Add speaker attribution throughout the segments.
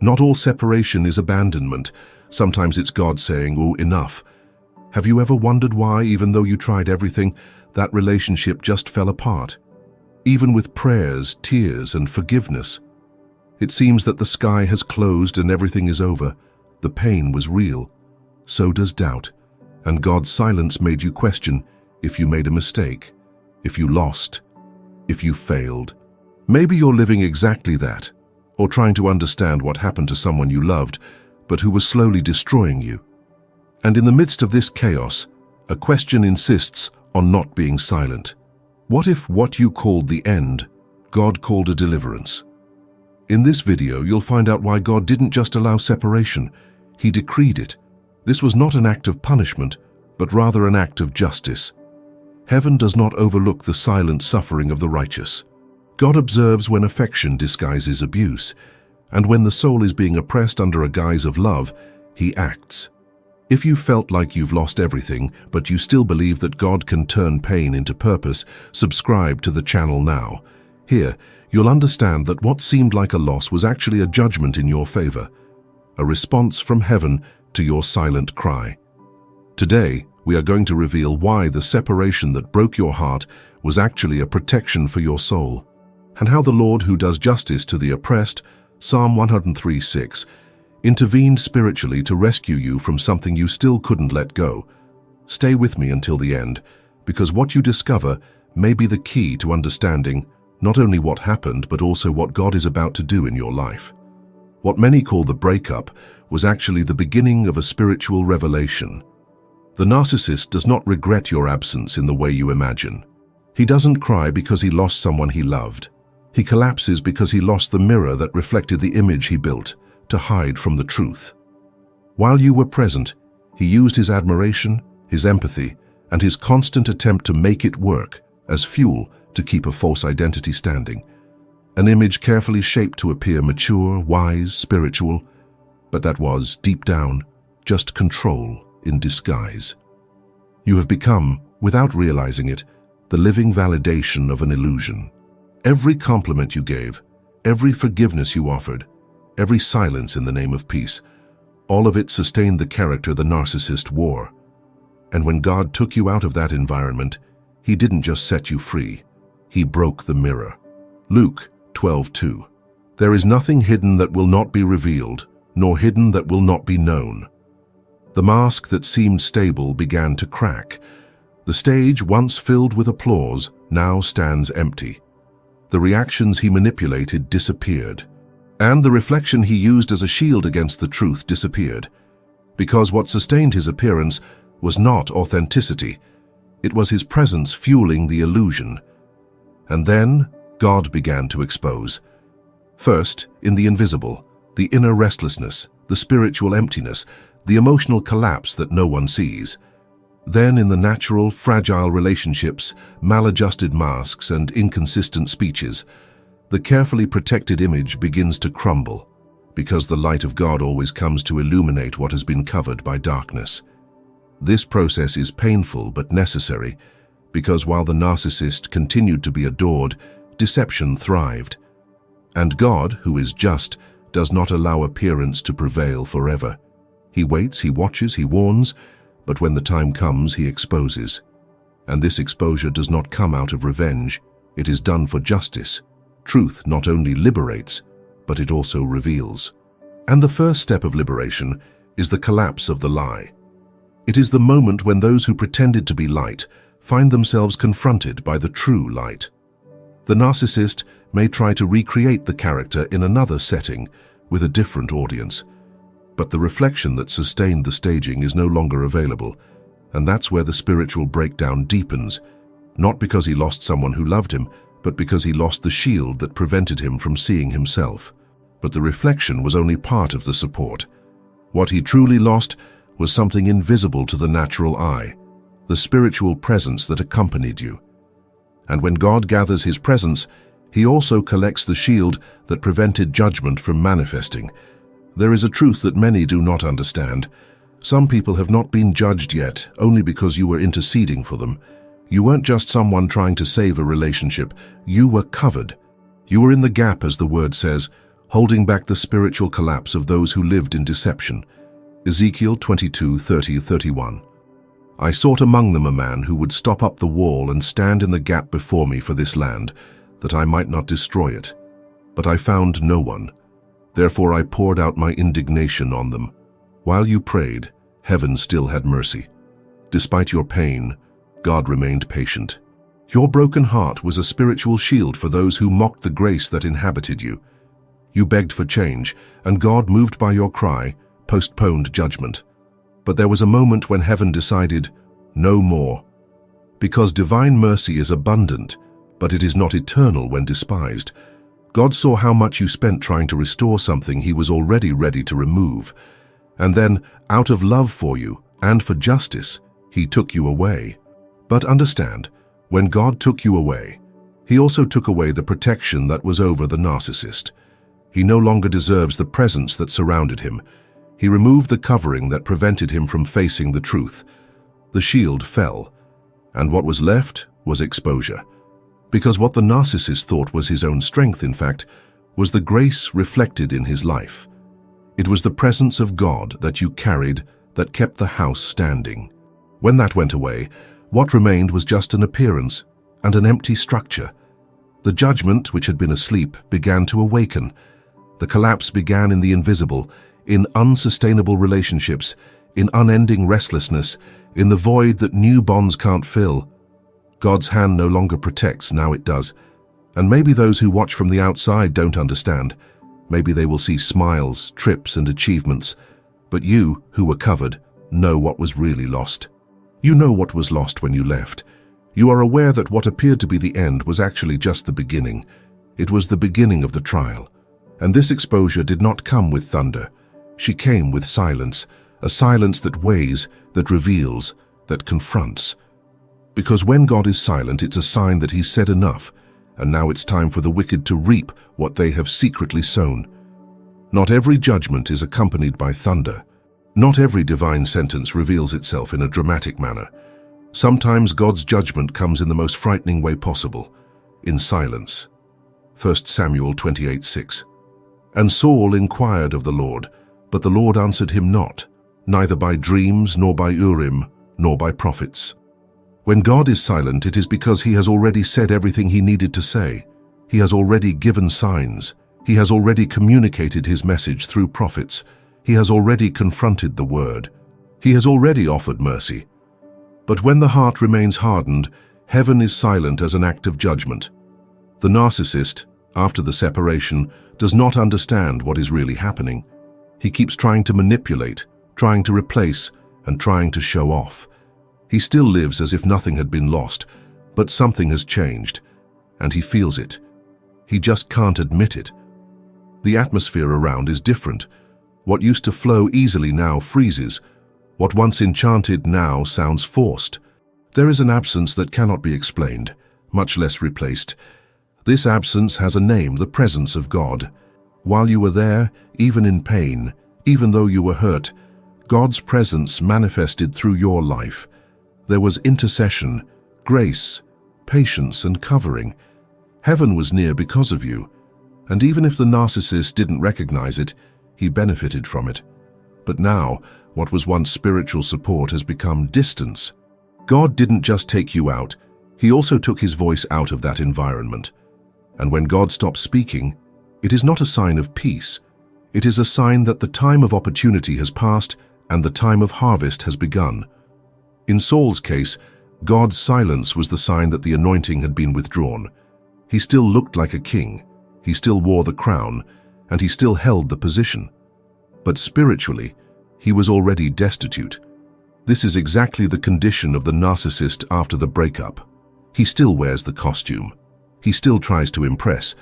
Speaker 1: Not all separation is abandonment. Sometimes it's God saying, "Oh, enough." Have you ever wondered why, even though you tried everything, that relationship just fell apart? Even with prayers, tears, and forgiveness. It seems that the sky has closed and everything is over. The pain was real. So does doubt. And God's silence made you question if you made a mistake, if you lost, if you failed. Maybe you're living exactly that, or trying to understand what happened to someone you loved, but who was slowly destroying you. And in the midst of this chaos, a question insists on not being silent. What if what you called the end, God called a deliverance? In this video, you'll find out why God didn't just allow separation, He decreed it. This was not an act of punishment, but rather an act of justice. Heaven does not overlook the silent suffering of the righteous. God observes when affection disguises abuse, and when the soul is being oppressed under a guise of love, He acts. If you felt like you've lost everything, but you still believe that God can turn pain into purpose, subscribe to the channel now. Here, you'll understand that what seemed like a loss was actually a judgment in your favor, a response from heaven to your silent cry. Today, we are going to reveal why the separation that broke your heart was actually a protection for your soul, and how the Lord who does justice to the oppressed, Psalm 103:6, intervened spiritually to rescue you from something you still couldn't let go. Stay with me until the end, because what you discover may be the key to understanding not only what happened, but also what God is about to do in your life. What many call the breakup was actually the beginning of a spiritual revelation. The narcissist does not regret your absence in the way you imagine. He doesn't cry because he lost someone he loved. He collapses because he lost the mirror that reflected the image he built to hide from the truth. While you were present, he used his admiration, his empathy, and his constant attempt to make it work as fuel to keep a false identity standing. An image carefully shaped to appear mature, wise, spiritual, but that was, deep down, just control in disguise. You have become, without realizing it, the living validation of an illusion. Every compliment you gave, every forgiveness you offered, every silence in the name of peace, all of it sustained the character the narcissist wore. And when God took you out of that environment, He didn't just set you free, He broke the mirror. Luke 12:2. There is nothing hidden that will not be revealed, nor hidden that will not be known. The mask that seemed stable began to crack. The stage, once filled with applause, now stands empty. The reactions he manipulated disappeared, and the reflection he used as a shield against the truth disappeared, because what sustained his appearance was not authenticity, it was his presence fueling the illusion. And then God began to expose. First, in the invisible, the inner restlessness, the spiritual emptiness, the emotional collapse that no one sees. Then in the natural, fragile relationships, maladjusted masks, and inconsistent speeches, the carefully protected image begins to crumble, because the light of God always comes to illuminate what has been covered by darkness. This process is painful but necessary, because while the narcissist continued to be adored, deception thrived. And God, who is just, does not allow appearance to prevail forever. He waits, He watches, He warns, but when the time comes, He exposes. And this exposure does not come out of revenge. It is done for justice. Truth not only liberates, but it also reveals. And the first step of liberation is the collapse of the lie. It is the moment when those who pretended to be light find themselves confronted by the true light. The narcissist may try to recreate the character in another setting with a different audience, but the reflection that sustained the staging is no longer available, and that's where the spiritual breakdown deepens, not because he lost someone who loved him, but because he lost the shield that prevented him from seeing himself. But the reflection was only part of the support. What he truly lost was something invisible to the natural eye, the spiritual presence that accompanied you. And when God gathers His presence, He also collects the shield that prevented judgment from manifesting. There is a truth that many do not understand. Some people have not been judged yet, only because you were interceding for them. You weren't just someone trying to save a relationship. You were covered. You were in the gap, as the word says, holding back the spiritual collapse of those who lived in deception. Ezekiel 22:30-31. I sought among them a man who would stop up the wall and stand in the gap before me for this land, that I might not destroy it. But I found no one. Therefore I poured out my indignation on them. While you prayed, heaven still had mercy. Despite your pain, God remained patient. Your broken heart was a spiritual shield for those who mocked the grace that inhabited you. You begged for change, and God, moved by your cry, postponed judgment. But there was a moment when heaven decided, no more. Because divine mercy is abundant, but it is not eternal when despised. God saw how much you spent trying to restore something He was already ready to remove. And then, out of love for you and for justice, He took you away. But understand, when God took you away, He also took away the protection that was over the narcissist. He no longer deserves the presence that surrounded him. He removed the covering that prevented him from facing the truth. The shield fell, and what was left was exposure. Because what the narcissist thought was his own strength, in fact, was the grace reflected in his life. It was the presence of God that you carried that kept the house standing. When that went away, what remained was just an appearance and an empty structure. The judgment, which had been asleep, began to awaken. The collapse began in the invisible, in unsustainable relationships, in unending restlessness, in the void that new bonds can't fill. God's hand no longer protects, now it does. And maybe those who watch from the outside don't understand. Maybe they will see smiles, trips, and achievements. But you, who were covered, know what was really lost. You know what was lost when you left. You are aware that what appeared to be the end was actually just the beginning. It was the beginning of the trial. And this exposure did not come with thunder. She came with silence, a silence that weighs, that reveals, that confronts. Because when God is silent, it's a sign that He's said enough, and now it's time for the wicked to reap what they have secretly sown. Not every judgment is accompanied by thunder. Not every divine sentence reveals itself in a dramatic manner. Sometimes God's judgment comes in the most frightening way possible, in silence. 1 Samuel 28:6. And Saul inquired of the Lord, but the Lord answered him not, neither by dreams, nor by Urim, nor by prophets. When God is silent, it is because He has already said everything He needed to say. He has already given signs. He has already communicated His message through prophets. He has already confronted the Word. He has already offered mercy. But when the heart remains hardened, heaven is silent as an act of judgment. The narcissist, after the separation, does not understand what is really happening. He keeps trying to manipulate, trying to replace, and trying to show off. He still lives as if nothing had been lost, but something has changed, and he feels it. He just can't admit it. The atmosphere around is different. What used to flow easily now freezes. What once enchanted now sounds forced. There is an absence that cannot be explained, much less replaced. This absence has a name, the presence of God. While you were there, even in pain, even though you were hurt, God's presence manifested through your life. There was intercession, grace, patience, and covering. Heaven was near because of you, and even if the narcissist didn't recognize it, he benefited from it. But now, what was once spiritual support has become distance. God didn't just take you out, He also took His voice out of that environment. And when God stops speaking, it is not a sign of peace. It is a sign that the time of opportunity has passed and the time of harvest has begun. In Saul's case, God's silence was the sign that the anointing had been withdrawn. He still looked like a king, he still wore the crown, and he still held the position. But spiritually, he was already destitute. This is exactly the condition of the narcissist after the breakup. He still wears the costume. He still tries to impress.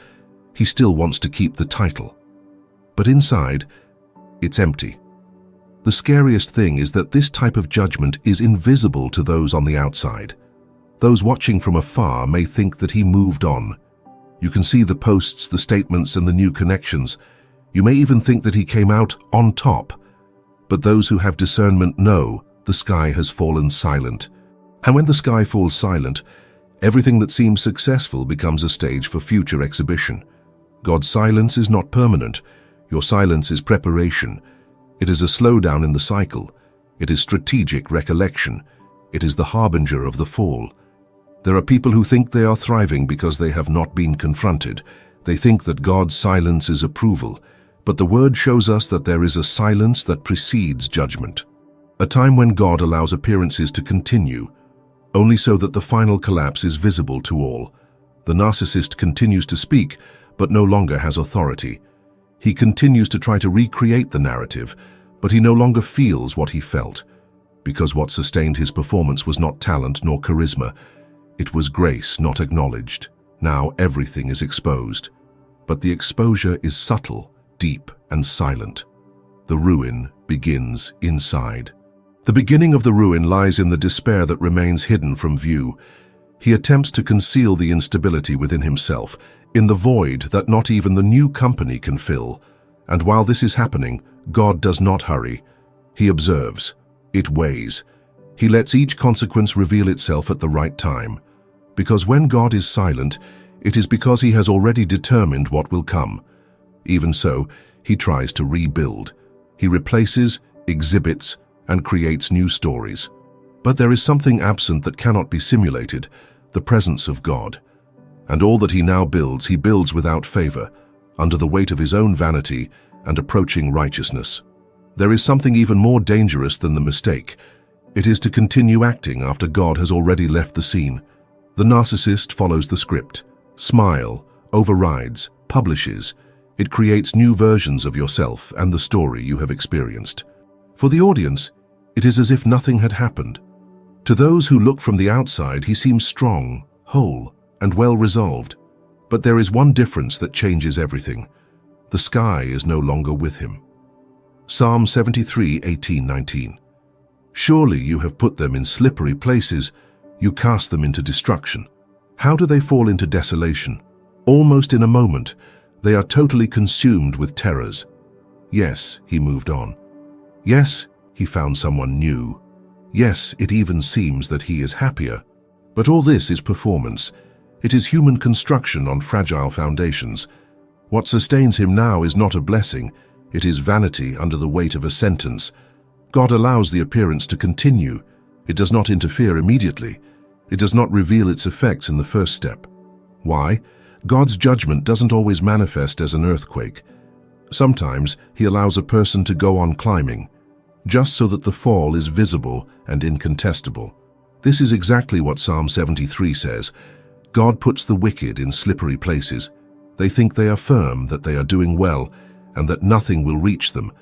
Speaker 1: He still wants to keep the title. But inside, it's empty. The scariest thing is that this type of judgment is invisible to those on the outside. Those watching from afar may think that he moved on. You can see the posts, the statements, and the new connections. You may even think that he came out on top. But those who have discernment know the sky has fallen silent. And when the sky falls silent, everything that seems successful becomes a stage for future exhibition. God's silence is not permanent. Your silence is preparation. It is a slowdown in the cycle. It is strategic recollection. It is the harbinger of the fall. There are people who think they are thriving because they have not been confronted. They think that God's silence is approval. But the Word shows us that there is a silence that precedes judgment. A time when God allows appearances to continue, only so that the final collapse is visible to all. The narcissist continues to speak, but no longer has authority. He continues to try to recreate the narrative, but he no longer feels what he felt, because what sustained his performance was not talent nor charisma. It was grace not acknowledged. Now everything is exposed. But the exposure is subtle, deep, and silent. The ruin begins inside. The beginning of the ruin lies in the despair that remains hidden from view. He attempts to conceal the instability within himself, in the void that not even the new company can fill. And while this is happening, God does not hurry. He observes. It weighs. He lets each consequence reveal itself at the right time. Because when God is silent, it is because he has already determined what will come. Even so, he tries to rebuild. He replaces, exhibits, and creates new stories. But there is something absent that cannot be simulated, the presence of God. And all that he now builds, he builds without favor, under the weight of his own vanity and approaching righteousness. There is something even more dangerous than the mistake. It is to continue acting after God has already left the scene. The narcissist follows the script. Smile, overrides, publishes. It creates new versions of yourself and the story you have experienced. For the audience, it is as if nothing had happened. To those who look from the outside, he seems strong, whole, and well-resolved. But there is one difference that changes everything. The sky is no longer with him. Psalm 73:18-19. Surely you have put them in slippery places. You cast them into destruction. How do they fall into desolation? Almost in a moment, they are totally consumed with terrors. Yes, he moved on. Yes, he found someone new. Yes, it even seems that he is happier. But all this is performance. It is human construction on fragile foundations. What sustains him now is not a blessing. It is vanity under the weight of a sentence. God allows the appearance to continue. It does not interfere immediately. It does not reveal its effects in the first step. Why? God's judgment doesn't always manifest as an earthquake. Sometimes he allows a person to go on climbing, just so that the fall is visible and incontestable. This is exactly what Psalm 73 says. God puts the wicked in slippery places. They think they are firm, that they are doing well, and that nothing will reach them.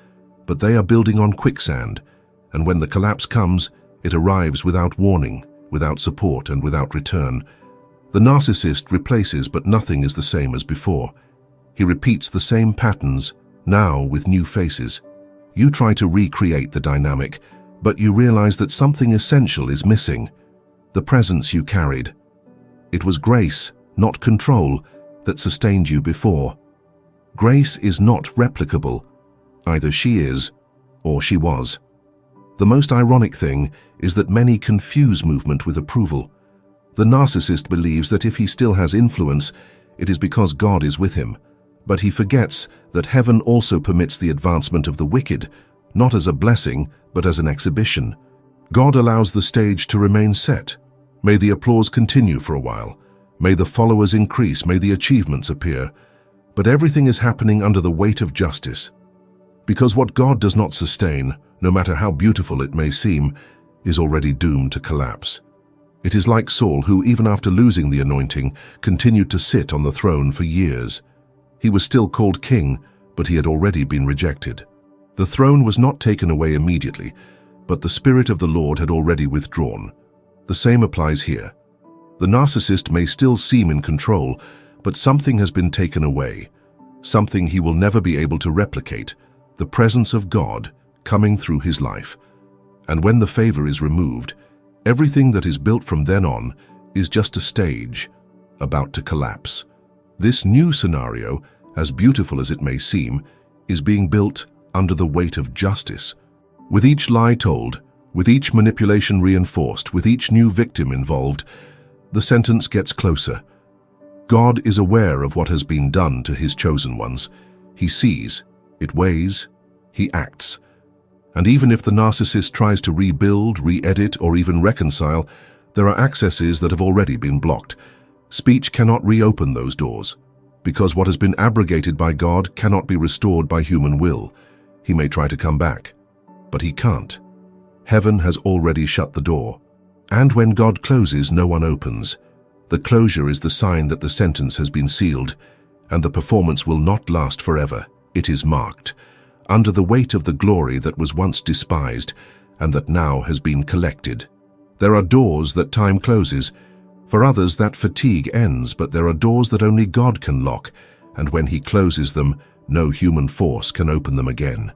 Speaker 1: But they are building on quicksand, and when the collapse comes, it arrives without warning, without support, and without return. The narcissist replaces, but nothing is the same as before. He repeats the same patterns, now with new faces. You try to recreate the dynamic, but you realize that something essential is missing. The presence you carried. It was grace, not control, that sustained you before. Grace is not replicable. Either she is, or she was. The most ironic thing is that many confuse movement with approval. The narcissist believes that if he still has influence, it is because God is with him. But he forgets that heaven also permits the advancement of the wicked, not as a blessing, but as an exhibition. God allows the stage to remain set. May the applause continue for a while. May the followers increase. May the achievements appear. But everything is happening under the weight of justice. Because what God does not sustain, no matter how beautiful it may seem, is already doomed to collapse. It is like Saul, who, even after losing the anointing, continued to sit on the throne for years. He was still called king, but he had already been rejected. The throne was not taken away immediately, but the Spirit of the Lord had already withdrawn. The same applies here. The narcissist may still seem in control, but something has been taken away, something he will never be able to replicate, the presence of God coming through his life. And when the favor is removed, everything that is built from then on is just a stage, about to collapse. This new scenario, as beautiful as it may seem, is being built under the weight of justice. With each lie told, with each manipulation reinforced, with each new victim involved, the sentence gets closer. God is aware of what has been done to his chosen ones. He sees, it weighs, he acts. And even if the narcissist tries to rebuild, re-edit, or even reconcile, there are accesses that have already been blocked. Speech cannot reopen those doors, because what has been abrogated by God cannot be restored by human will. He may try to come back, but he can't. Heaven has already shut the door. And when God closes, no one opens. The closure is the sign that the sentence has been sealed, and the performance will not last forever. It is marked, under the weight of the glory that was once despised, and that now has been collected. There are doors that time closes. For others, that fatigue ends, but there are doors that only God can lock, and when he closes them, no human force can open them again.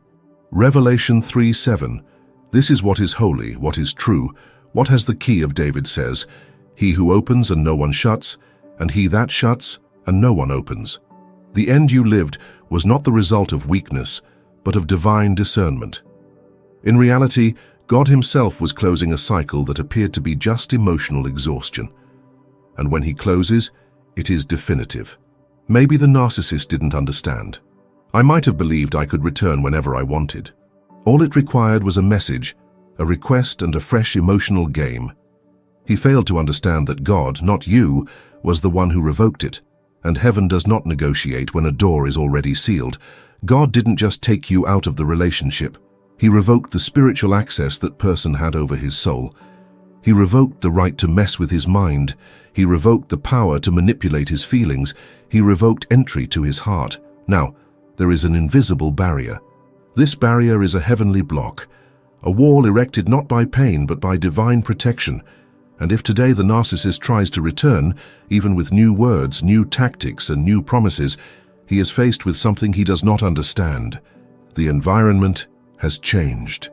Speaker 1: Revelation 3:7. This is what is holy, what is true, what has the key of David says, he who opens and no one shuts, and he that shuts and no one opens. The end you lived was not the result of weakness, but of divine discernment. In reality, God himself was closing a cycle that appeared to be just emotional exhaustion. And when he closes, it is definitive. Maybe the narcissist didn't understand. I might have believed I could return whenever I wanted. All it required was a message, a request, and a fresh emotional game. He failed to understand that God, not you, was the one who revoked it, and heaven does not negotiate when a door is already sealed. God didn't just take you out of the relationship. He revoked the spiritual access that person had over his soul. He revoked the right to mess with his mind. He revoked the power to manipulate his feelings. He revoked entry to his heart. Now, there is an invisible barrier. This barrier is a heavenly block, a wall erected not by pain but by divine protection. And if today the narcissist tries to return, even with new words, new tactics, and new promises, he is faced with something he does not understand. The environment has changed.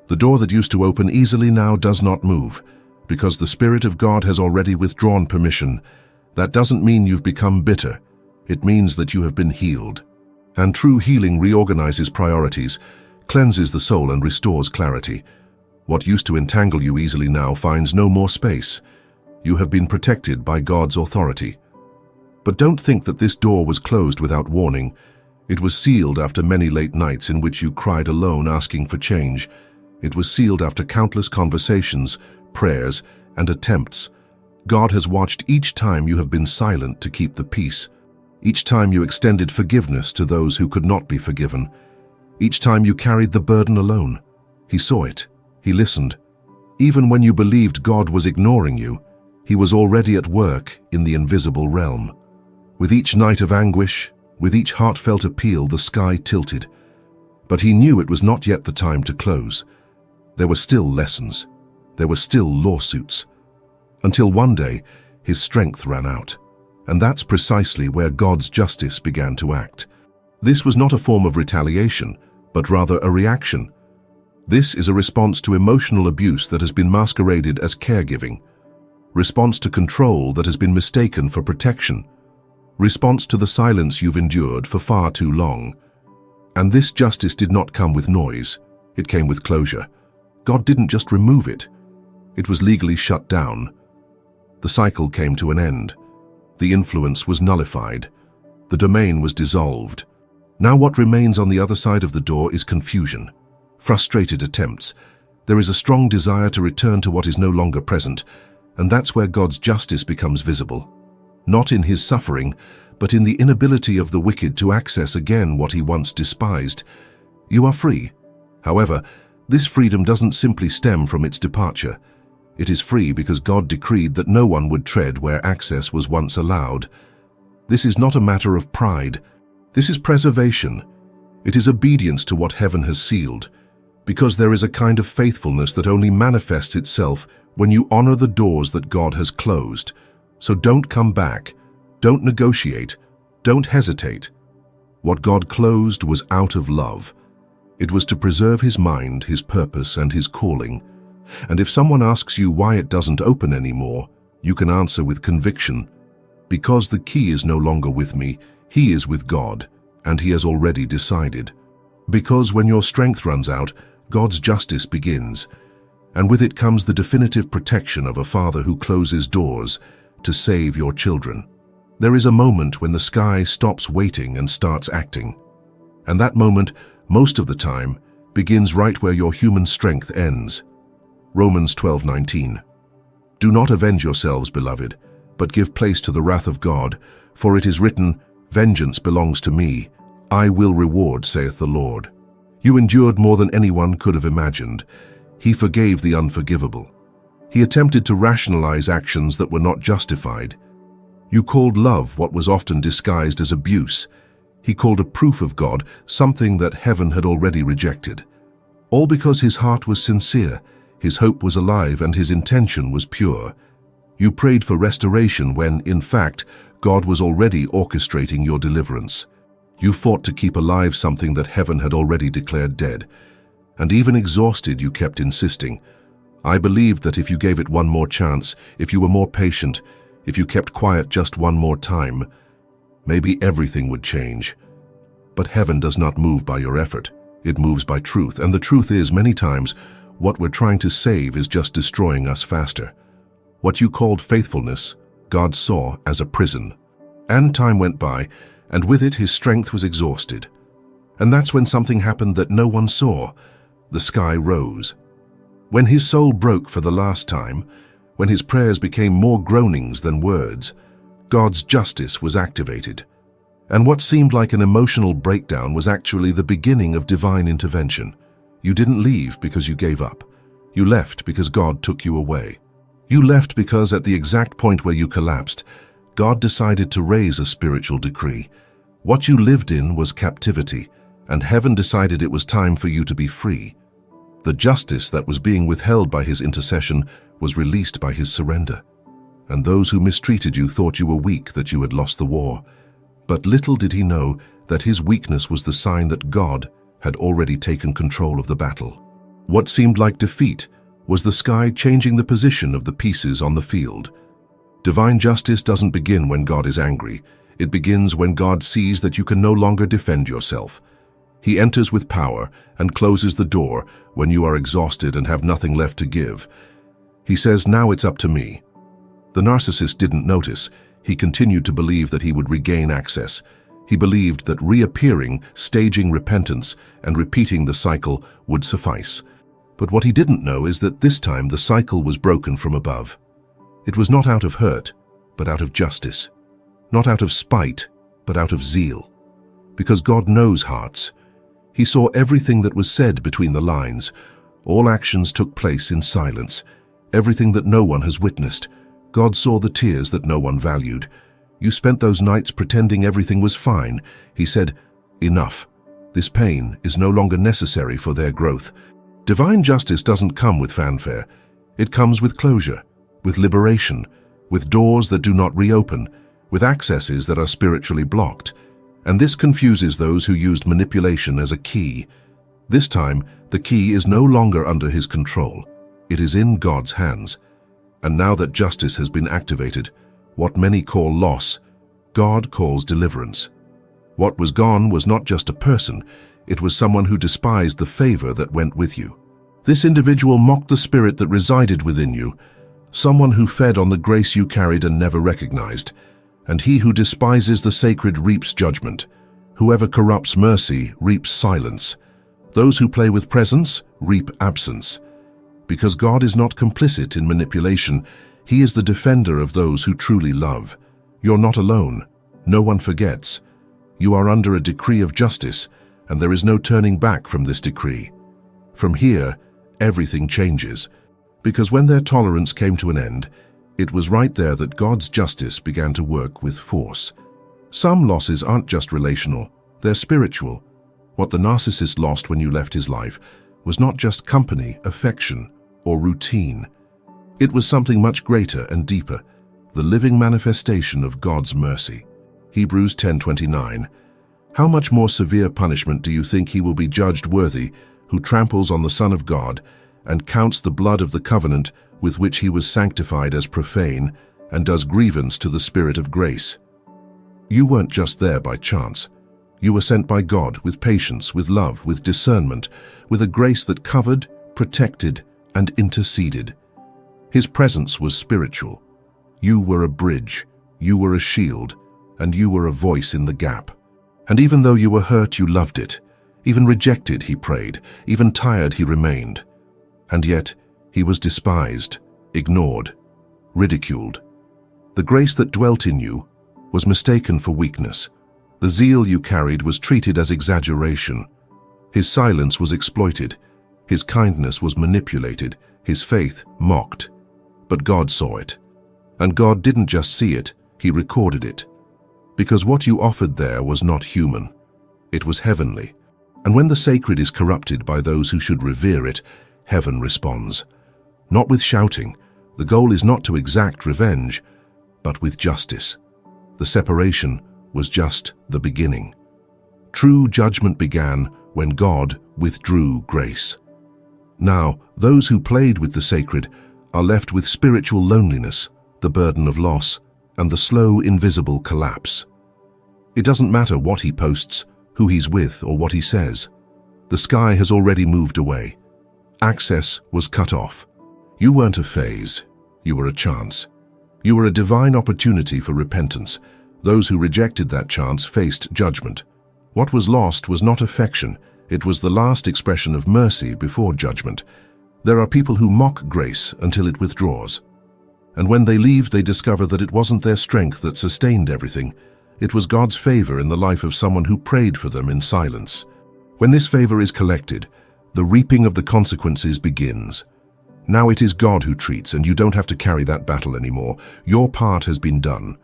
Speaker 1: The door that used to open easily now does not move, because the Spirit of God has already withdrawn permission. That doesn't mean you've become bitter. It means that you have been healed. And true healing reorganizes priorities, cleanses the soul, and restores clarity. What used to entangle you easily now finds no more space. You have been protected by God's authority. But don't think that this door was closed without warning. It was sealed after many late nights in which you cried alone asking for change. It was sealed after countless conversations, prayers, and attempts. God has watched each time you have been silent to keep the peace. Each time you extended forgiveness to those who could not be forgiven. Each time you carried the burden alone. He saw it. He listened. Even when you believed God was ignoring you, he was already at work in the invisible realm. With each night of anguish, with each heartfelt appeal, the sky tilted. But he knew it was not yet the time to close. There were still lessons. There were still lawsuits. Until one day, his strength ran out. And that's precisely where God's justice began to act. This was not a form of retaliation, but rather a reaction. This is a response to emotional abuse that has been masqueraded as caregiving. Response to control that has been mistaken for protection. Response to the silence you've endured for far too long. And this justice did not come with noise. It came with closure. God didn't just remove it. It was legally shut down. The cycle came to an end. The influence was nullified. The domain was dissolved. Now what remains on the other side of the door is confusion, frustrated attempts. There is a strong desire to return to what is no longer present, and that's where God's justice becomes visible. Not in his suffering, but in the inability of the wicked to access again what he once despised. You are free. However, this freedom doesn't simply stem from its departure. It is free because God decreed that no one would tread where access was once allowed. This is not a matter of pride. This is preservation. It is obedience to what heaven has sealed, because there is a kind of faithfulness that only manifests itself when you honor the doors that God has closed. So don't come back. Don't negotiate. Don't hesitate. What God closed was out of love. It was to preserve his mind, his purpose, and his calling. And if someone asks you why it doesn't open anymore, you can answer with conviction. Because the key is no longer with me, he is with God, and he has already decided. Because when your strength runs out, God's justice begins, and with it comes the definitive protection of a father who closes doors to save your children. There is a moment when the sky stops waiting and starts acting. And that moment, most of the time, begins right where your human strength ends. Romans 12:19. Do not avenge yourselves, beloved, but give place to the wrath of God, for it is written, Vengeance belongs to me, I will reward, saith the Lord. You endured more than anyone could have imagined. He forgave the unforgivable. He attempted to rationalize actions that were not justified. You called love what was often disguised as abuse. He called a proof of God something that heaven had already rejected. All because his heart was sincere, his hope was alive, and his intention was pure. You prayed for restoration when, in fact, God was already orchestrating your deliverance. You fought to keep alive something that heaven had already declared dead. And even exhausted, you kept insisting. I believed that if you gave it one more chance, if you were more patient, if you kept quiet just one more time, maybe everything would change. But heaven does not move by your effort. It moves by truth, and the truth is, many times, what we're trying to save is just destroying us faster. What you called faithfulness, God saw as a prison. And time went by, and with it his strength was exhausted. And that's when something happened that no one saw. The sky rose. When his soul broke for the last time, when his prayers became more groanings than words, God's justice was activated. And what seemed like an emotional breakdown was actually the beginning of divine intervention. You didn't leave because you gave up. You left because God took you away. You left because at the exact point where you collapsed, God decided to raise a spiritual decree. What you lived in was captivity, and heaven decided it was time for you to be free. The justice that was being withheld by his intercession was released by his surrender. And those who mistreated you thought you were weak, that you had lost the war. But little did he know that his weakness was the sign that God had already taken control of the battle. What seemed like defeat was the sky changing the position of the pieces on the field. Divine justice doesn't begin when God is angry. It begins when God sees that you can no longer defend yourself. He enters with power and closes the door when you are exhausted and have nothing left to give. He says, now it's up to me. The narcissist didn't notice. He continued to believe that he would regain access. He believed that reappearing, staging repentance, and repeating the cycle would suffice. But what he didn't know is that this time the cycle was broken from above. It was not out of hurt, but out of justice. Not out of spite, but out of zeal. Because God knows hearts. He saw everything that was said between the lines. All actions took place in silence. Everything that no one has witnessed. God saw the tears that no one valued. You spent those nights pretending everything was fine. He said, enough. This pain is no longer necessary for their growth. Divine justice doesn't come with fanfare. It comes with closure, with liberation, with doors that do not reopen, with accesses that are spiritually blocked. And this confuses those who used manipulation as a key. This time, the key is no longer under his control. It is in God's hands. And now that justice has been activated, what many call loss, God calls deliverance. What was gone was not just a person, it was someone who despised the favor that went with you. This individual mocked the spirit that resided within you, someone who fed on the grace you carried and never recognized. And he who despises the sacred reaps judgment. Whoever corrupts mercy reaps silence. Those who play with presence reap absence. Because God is not complicit in manipulation, he is the defender of those who truly love. You're not alone. No one forgets. You are under a decree of justice, and there is no turning back from this decree. From here, everything changes. Because when their tolerance came to an end, it was right there that God's justice began to work with force. Some losses aren't just relational, they're spiritual. What the narcissist lost when you left his life was not just company, affection, or routine. It was something much greater and deeper, the living manifestation of God's mercy. Hebrews 10:29. How much more severe punishment do you think he will be judged worthy who tramples on the Son of God and counts the blood of the covenant with which he was sanctified as profane and does grievance to the Spirit of grace? You weren't just there by chance. You were sent by God with patience, with love, with discernment, with a grace that covered, protected, and interceded. His presence was spiritual. You were a bridge, you were a shield, and you were a voice in the gap. And even though you were hurt, you loved it. Even rejected, he prayed. Even tired, he remained. And yet, he was despised, ignored, ridiculed. The grace that dwelt in you was mistaken for weakness. The zeal you carried was treated as exaggeration. His silence was exploited. His kindness was manipulated. His faith mocked. But God saw it. And God didn't just see it, he recorded it. Because what you offered there was not human. It was heavenly. And when the sacred is corrupted by those who should revere it, heaven responds. Not with shouting. The goal is not to exact revenge, but with justice. The separation was just the beginning. True judgment began when God withdrew grace. Now, those who played with the sacred are left with spiritual loneliness, the burden of loss, and the slow, invisible collapse. It doesn't matter what he posts, who he's with, or what he says. The sky has already moved away. Access was cut off. You weren't a phase. You were a chance. You were a divine opportunity for repentance. Those who rejected that chance faced judgment. What was lost was not affection. It was the last expression of mercy before judgment. There are people who mock grace until it withdraws. And when they leave, they discover that it wasn't their strength that sustained everything. It was God's favor in the life of someone who prayed for them in silence. When this favor is collected, the reaping of the consequences begins. Now it is God who treats, and you don't have to carry that battle anymore. Your part has been done.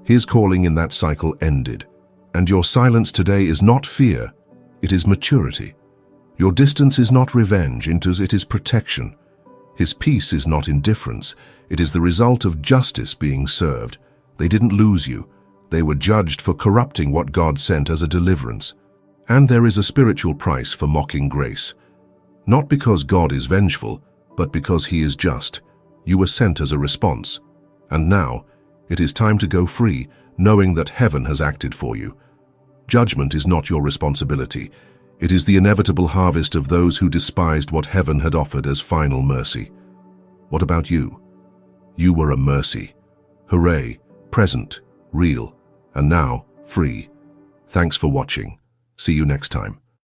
Speaker 1: His calling in that cycle ended. And your silence today is not fear, it is maturity. Your distance is not revenge, it is protection. His peace is not indifference, it is the result of justice being served. They didn't lose you. They were judged for corrupting what God sent as a deliverance. And there is a spiritual price for mocking grace. Not because God is vengeful, but because he is just. You were sent as a response. And now, it is time to go free, knowing that heaven has acted for you. Judgment is not your responsibility. It is the inevitable harvest of those who despised what heaven had offered as final mercy. What about you? You were a mercy. Hooray, present, real, and now free. Thanks for watching. See you next time.